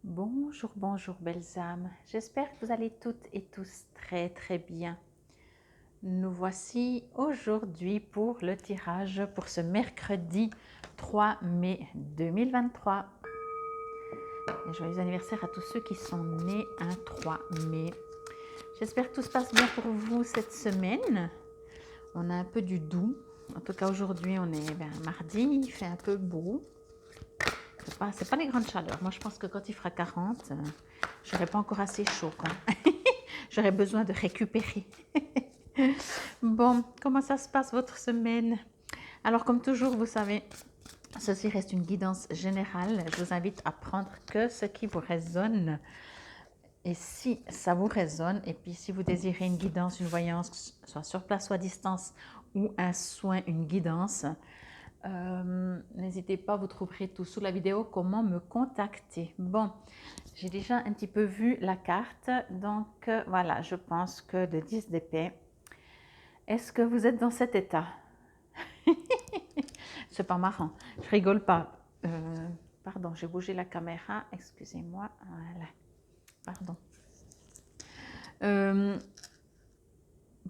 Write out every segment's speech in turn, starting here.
Bonjour, bonjour belles âmes. J'espère que vous allez toutes et tous très très bien. Nous voici aujourd'hui pour le tirage pour ce mercredi 3 mai 2023. Et joyeux anniversaire à tous ceux qui sont nés un 3 mai. J'espère que tout se passe bien pour vous cette semaine. On a un peu du doux. En tout cas aujourd'hui on est mardi, il fait un peu beau. C'est pas les grandes chaleurs. Moi, je pense que quand il fera 40, je n'aurai pas encore assez chaud. J'aurai besoin de récupérer. Bon, comment ça se passe votre semaine? Alors, comme toujours, vous savez, ceci reste une guidance générale. Je vous invite à prendre que ce qui vous résonne. Et si ça vous résonne, et puis si vous désirez une guidance, une voyance, soit sur place, soit à distance, ou un soin, une guidance, n'hésitez pas, vous trouverez tout sous la vidéo comment me contacter. Bon, j'ai déjà un petit peu vu la carte, donc voilà, je pense que de 10 d'épée. Est-ce que vous êtes dans cet état? C'est pas marrant, je rigole pas. Pardon, j'ai bougé la caméra, excusez-moi, voilà, pardon.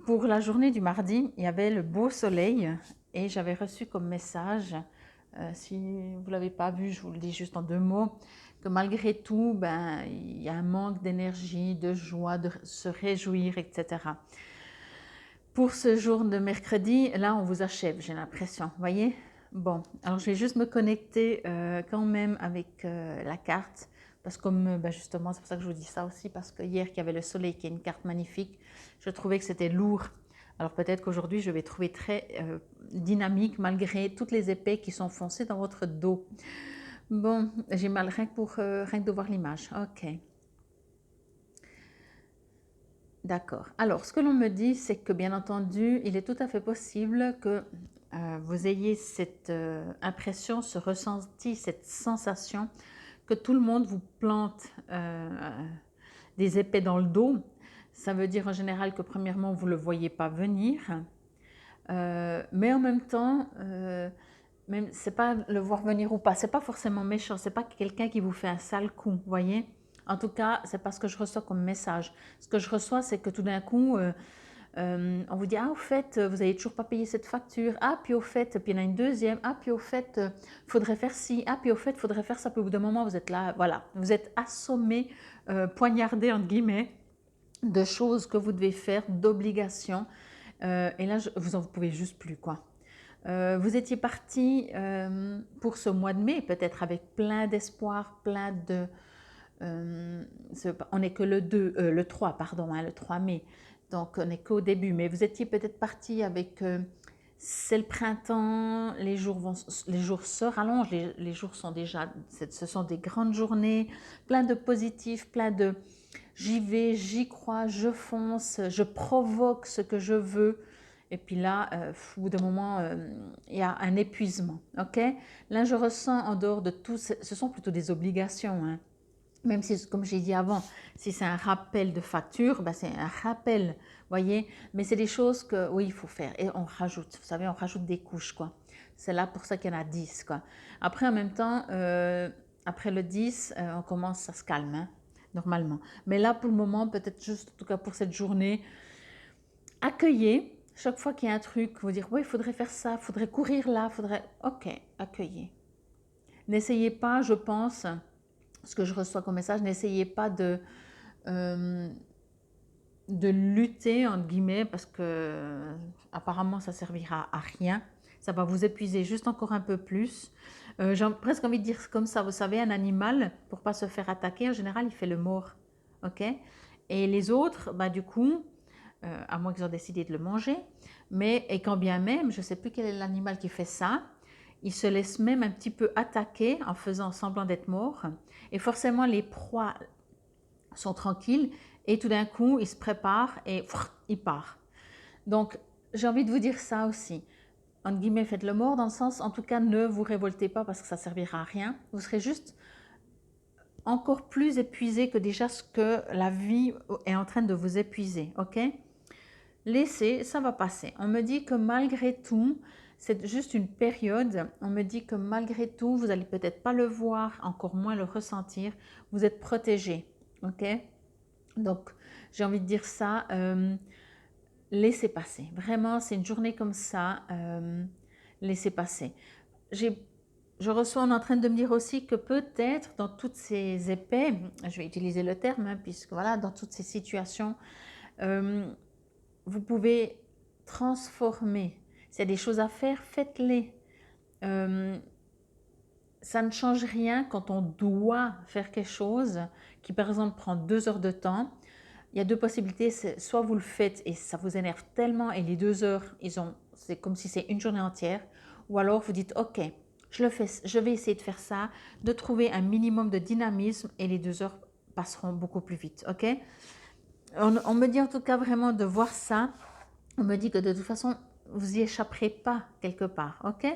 Pour la journée du mardi, il y avait le beau soleil et j'avais reçu comme message, si vous ne l'avez pas vu, je vous le dis juste en 2 mots, que malgré tout, il y a un manque d'énergie, de joie, de se réjouir, etc. Pour ce jour de mercredi, là, on vous achève, j'ai l'impression, vous voyez? Bon, alors je vais juste me connecter quand même avec la carte, parce que comme justement, c'est pour ça que je vous dis ça aussi, parce que hier qu'il y avait le soleil, qui est une carte magnifique, je trouvais que c'était lourd. Alors peut-être qu'aujourd'hui, je vais trouver très dynamique, malgré toutes les épées qui sont foncées dans votre dos. Bon, j'ai mal rien que de voir l'image, ok. D'accord. Alors, ce que l'on me dit, c'est que bien entendu, il est tout à fait possible que vous ayez cette impression, ce ressenti, cette sensation que tout le monde vous plante des épées dans le dos. Ça veut dire en général que premièrement, vous ne le voyez pas venir, mais en même temps, même c'est pas le voir venir ou pas, c'est pas forcément méchant, c'est pas quelqu'un qui vous fait un sale coup, vous voyez. En tout cas, c'est pas ce que je reçois comme message. Ce que je reçois, c'est que tout d'un coup, on vous dit, ah, au fait, vous n'avez toujours pas payé cette facture. Ah, puis au fait, puis il y en a une deuxième. Ah, puis au fait, faudrait faire ci. Ah, puis au fait, faudrait faire ça. Puis au bout d'un moment, vous êtes là, voilà. Vous êtes assommé, poignardé, entre guillemets, de choses que vous devez faire, d'obligations. Et là, vous ne pouvez juste plus, quoi. Vous étiez parti pour ce mois de mai, peut-être avec plein d'espoir, plein de... on n'est que le 3, pardon, hein, le 3 mai, donc on n'est qu'au début, mais vous étiez peut-être parti avec... c'est le printemps, les jours se rallongent, les jours sont déjà... Ce sont des grandes journées, plein de positifs, plein de... J'y vais, j'y crois, je fonce, je provoque ce que je veux. Et puis là, au bout d'un moment, il y a un épuisement. Ok? Là, je ressens en dehors de tout, ce sont plutôt des obligations. Hein. Même si, comme j'ai dit avant, si c'est un rappel de facture, c'est un rappel, voyez. Mais c'est des choses que, oui, il faut faire. Et on rajoute, vous savez, on rajoute des couches, quoi. C'est là pour ça qu'il y en a 10, quoi. Après, en même temps, après le 10, on commence, ça se calme, hein, normalement. Mais là, pour le moment, peut-être juste, en tout cas pour cette journée, accueillez. Chaque fois qu'il y a un truc, vous dire, oui, il faudrait faire ça, il faudrait courir là, il faudrait... Ok, accueillez. N'essayez pas, je pense, ce que je reçois comme message, n'essayez pas de lutter, entre guillemets, parce que apparemment, ça servira à rien. Ça va vous épuiser juste encore un peu plus. J'ai presque envie de dire comme ça, vous savez, un animal, pour pas se faire attaquer, en général, il fait le mort. Ok? Et les autres, du coup, à moins qu'ils ont décidé de le manger, mais et quand bien même, je ne sais plus quel est l'animal qui fait ça, il se laisse même un petit peu attaquer en faisant semblant d'être mort. Et forcément, les proies sont tranquilles et tout d'un coup, il se prépare et il part. Donc, j'ai envie de vous dire ça aussi. Entre guillemets, faites le mort dans le sens, en tout cas, ne vous révoltez pas parce que ça ne servira à rien. Vous serez juste encore plus épuisé que déjà ce que la vie est en train de vous épuiser, ok? Laissez, ça va passer. On me dit que malgré tout, c'est juste une période. On me dit que malgré tout, vous n'allez peut-être pas le voir, encore moins le ressentir. Vous êtes protégé, ok? Donc, j'ai envie de dire ça, laissez passer. Vraiment, c'est une journée comme ça, laissez passer. Je reçois, on est en train de me dire aussi que peut-être dans toutes ces épées, je vais utiliser le terme, hein, puisque voilà, dans toutes ces situations, vous pouvez transformer. S'il y a des choses à faire, faites-les. Ça ne change rien quand on doit faire quelque chose qui, par exemple, prend 2 heures de temps. Il y a deux possibilités, soit vous le faites et ça vous énerve tellement et les 2 heures, c'est comme si c'est une journée entière, ou alors vous dites ok, je vais essayer de faire ça, de trouver un minimum de dynamisme et les 2 heures passeront beaucoup plus vite, ok? On me dit en tout cas vraiment de voir ça, on me dit que de toute façon, vous y échapperez pas quelque part, ok?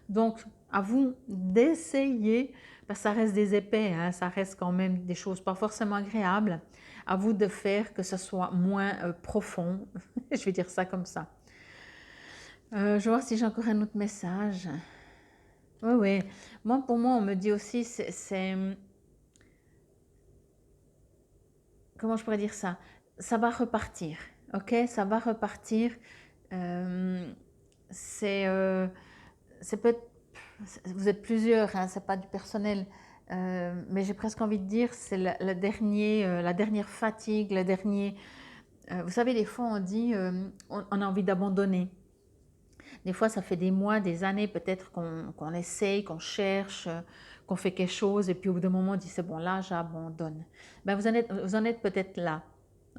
Donc, à vous d'essayer, parce que ça reste des épais, hein, ça reste quand même des choses pas forcément agréables, à vous de faire que ce soit moins profond, je vais dire ça comme ça. Je vais voir si j'ai encore un autre message. Oui, oui. Moi, pour moi, on me dit aussi, comment je pourrais dire ça? Ça va repartir, ok? Ça va repartir. Euh, c'est peut-être, vous êtes plusieurs, hein, c'est pas du personnel, mais j'ai presque envie de dire, c'est la dernière fatigue, la dernière. Vous savez, des fois, on dit, on a envie d'abandonner. Des fois, ça fait des mois, des années peut-être qu'on essaye, qu'on cherche, qu'on fait quelque chose, et puis au bout d'un moment, on dit c'est bon, là, j'abandonne. Ben, vous en êtes peut-être là,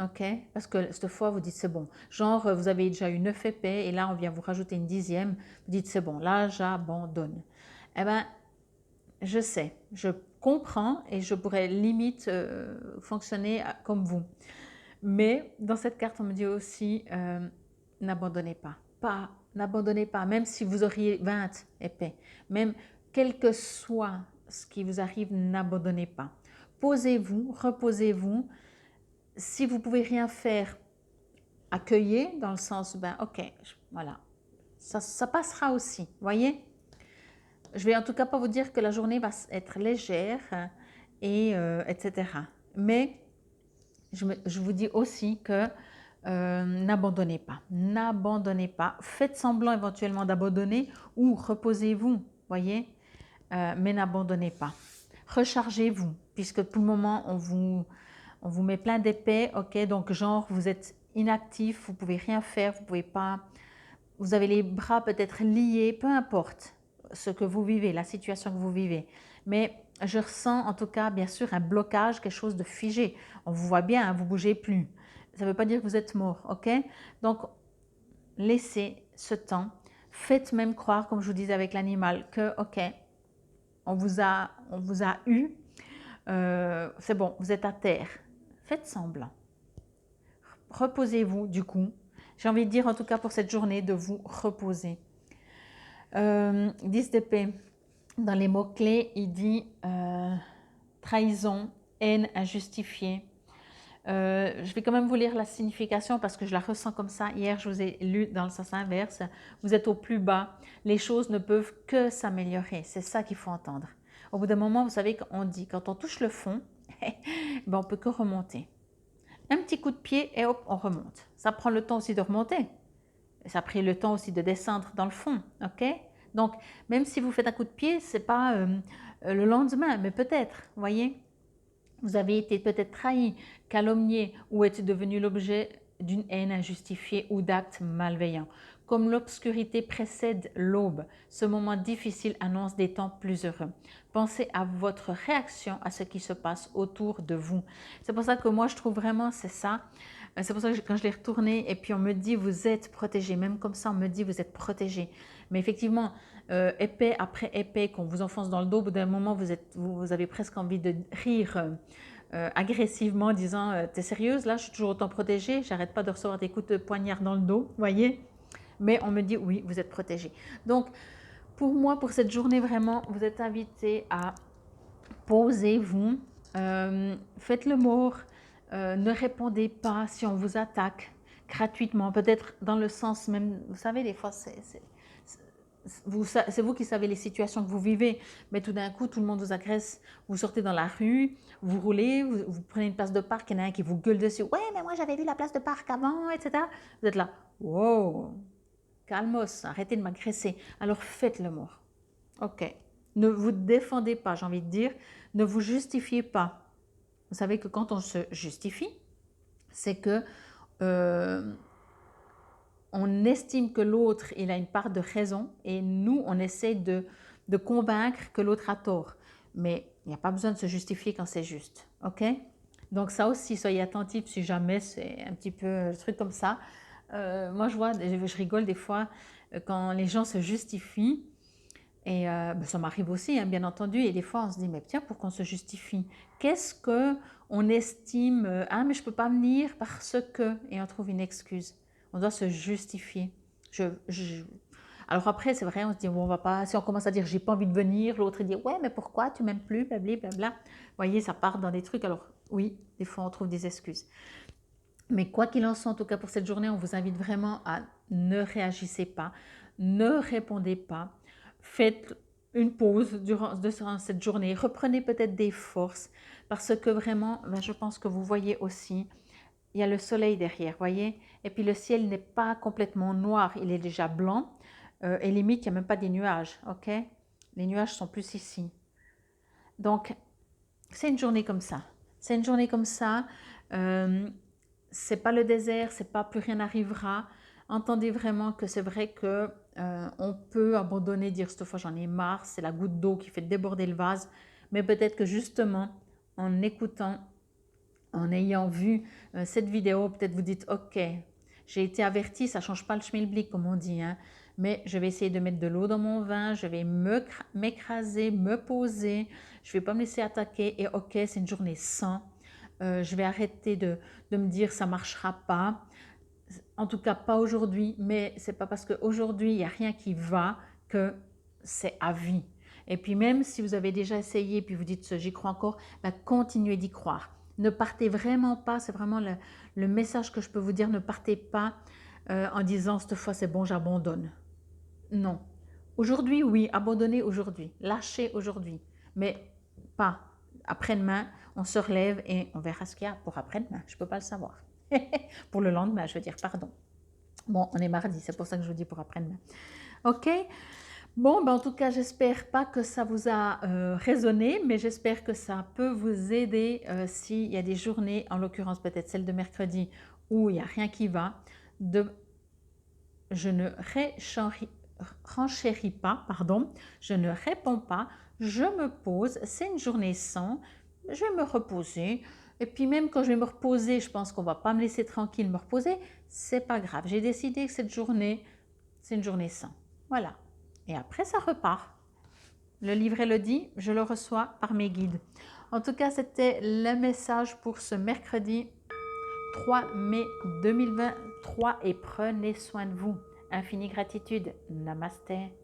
ok? Parce que cette fois, vous dites c'est bon. Genre, vous avez déjà eu 9 épées, et là, on vient vous rajouter une 10e. Vous dites c'est bon, là, j'abandonne. Eh bien, je sais, je comprends, et je pourrais limite fonctionner comme vous. Mais dans cette carte, on me dit aussi, n'abandonnez pas. N'abandonnez pas, même si vous auriez 20 épées, même quel que soit ce qui vous arrive, n'abandonnez pas. Posez-vous, reposez-vous. Si vous pouvez rien faire, accueillez dans le sens, ben ok, voilà, ça passera aussi, voyez. Je vais en tout cas pas vous dire que la journée va être légère et etc. Mais je vous dis aussi que n'abandonnez pas, faites semblant éventuellement d'abandonner ou reposez-vous, voyez, mais n'abandonnez pas. Rechargez-vous, puisque pour le moment on vous met plein d'épées, ok, donc genre vous êtes inactif, vous pouvez rien faire, vous pouvez pas, vous avez les bras peut-être liés, peu importe ce que vous vivez, la situation que vous vivez, mais je ressens en tout cas bien sûr un blocage, quelque chose de figé. On vous voit bien, hein, vous ne bougez plus. Ça ne veut pas dire que vous êtes mort, ok? Donc, laissez ce temps. Faites même croire, comme je vous disais avec l'animal, que, ok, on vous a eu, c'est bon, vous êtes à terre. Faites semblant. Reposez-vous, du coup. J'ai envie de dire, en tout cas pour cette journée, de vous reposer. 10 d'épée. Dans les mots-clés, il dit trahison, haine injustifiée. Je vais quand même vous lire la signification parce que je la ressens comme ça. Hier, je vous ai lu dans le sens inverse. Vous êtes au plus bas. Les choses ne peuvent que s'améliorer. C'est ça qu'il faut entendre. Au bout d'un moment, vous savez qu'on dit, quand on touche le fond, ben on peut que remonter. Un petit coup de pied et hop, on remonte. Ça prend le temps aussi de remonter. Ça a pris le temps aussi de descendre dans le fond. Ok? Donc, même si vous faites un coup de pied, ce n'est pas le lendemain, mais peut-être, voyez. Vous avez été peut-être trahi, calomnié ou êtes devenu l'objet d'une haine injustifiée ou d'actes malveillants. Comme l'obscurité précède l'aube, ce moment difficile annonce des temps plus heureux. Pensez à votre réaction à ce qui se passe autour de vous. C'est pour ça que moi je trouve vraiment c'est ça. C'est pour ça que quand je l'ai retourné et puis on me dit vous êtes protégé, même comme ça on me dit vous êtes protégé. Mais effectivement, épée après épée qu'on vous enfonce dans le dos, au bout d'un moment vous avez presque envie de rire agressivement en disant t'es sérieuse là, je suis toujours autant protégée, j'arrête pas de recevoir des coups de poignard dans le dos, voyez. Mais on me dit oui, vous êtes protégé. Donc pour moi, pour cette journée vraiment, vous êtes invité à posez-vous, faites le mort, ne répondez pas si on vous attaque gratuitement, peut-être dans le sens même, vous savez, des fois c'est vous qui savez les situations que vous vivez, mais tout d'un coup, tout le monde vous agresse. Vous sortez dans la rue, vous roulez, vous prenez une place de parc, il y en a un qui vous gueule dessus. Ouais, mais moi j'avais vu la place de parc avant, etc. Vous êtes là, wow, calmos, arrêtez de m'agresser. Alors faites le mot. Ok. Ne vous défendez pas, j'ai envie de dire. Ne vous justifiez pas. Vous savez que quand on se justifie, c'est que on estime que l'autre, il a une part de raison et nous, on essaie de convaincre que l'autre a tort. Mais il n'y a pas besoin de se justifier quand c'est juste. Ok? Donc ça aussi, soyez attentifs si jamais c'est un petit peu un truc comme ça. Moi, je rigole des fois quand les gens se justifient. Et ça m'arrive aussi, hein, bien entendu. Et des fois, on se dit, mais tiens, pourquoi on se justifie? Qu'est-ce qu'on estime? Ah, mais je ne peux pas venir parce que... Et on trouve une excuse. On doit se justifier. Alors après, c'est vrai, on se dit, bon, on va pas... Si on commence à dire, j'ai pas envie de venir, l'autre dit, ouais, mais pourquoi? Tu m'aimes plus, blablabla. Vous voyez, ça part dans des trucs. Alors oui, des fois, on trouve des excuses. Mais quoi qu'il en soit, en tout cas pour cette journée, on vous invite vraiment à ne réagissez pas, ne répondez pas, faites une pause durant cette journée, reprenez peut-être des forces parce que vraiment, je pense que vous voyez aussi, il y a le soleil derrière, voyez, et puis le ciel n'est pas complètement noir, il est déjà blanc et limite, il n'y a même pas des nuages, ok? Les nuages sont plus ici. Donc, c'est une journée comme ça. C'est une journée comme ça. C'est pas le désert, c'est pas plus rien n'arrivera. Entendez vraiment que c'est vrai que on peut abandonner, dire cette fois j'en ai marre, c'est la goutte d'eau qui fait déborder le vase. Mais peut-être que justement, en écoutant, en ayant vu cette vidéo, peut-être vous dites ok, j'ai été avertie, ça change pas le schmilblick comme on dit, hein, mais je vais essayer de mettre de l'eau dans mon vin, je vais m'écraser, me poser, je vais pas me laisser attaquer et ok, c'est une journée sans. Je vais arrêter de me dire ça marchera pas. En tout cas, pas aujourd'hui, mais c'est pas parce qu'aujourd'hui, il n'y a rien qui va que c'est à vie. Et puis même si vous avez déjà essayé, puis vous dites j'y crois encore, continuez d'y croire. Ne partez vraiment pas, c'est vraiment le message que je peux vous dire, ne partez pas en disant cette fois c'est bon, j'abandonne. Non. Aujourd'hui, oui, abandonnez aujourd'hui, lâchez aujourd'hui, mais pas après-demain, on se relève et on verra ce qu'il y a pour après-demain. Je ne peux pas le savoir. Pour le lendemain, je veux dire, pardon. Bon, on est mardi, c'est pour ça que je vous dis pour après-demain. Ok? Bon, en tout cas, j'espère pas que ça vous a résonné, mais j'espère que ça peut vous aider s'il y a des journées, en l'occurrence peut-être celle de mercredi, où il n'y a rien qui va. Je ne renchéris pas, pardon, je ne réponds pas, je me pose, c'est une journée sans, je vais me reposer. Et puis même quand je vais me reposer, je pense qu'on ne va pas me laisser tranquille me reposer, c'est pas grave. J'ai décidé que cette journée, c'est une journée sans. Voilà. Et après, ça repart. Le livret le dit, je le reçois par mes guides. En tout cas, c'était le message pour ce mercredi 3 mai 2023 et prenez soin de vous. Infinie gratitude. Namasté.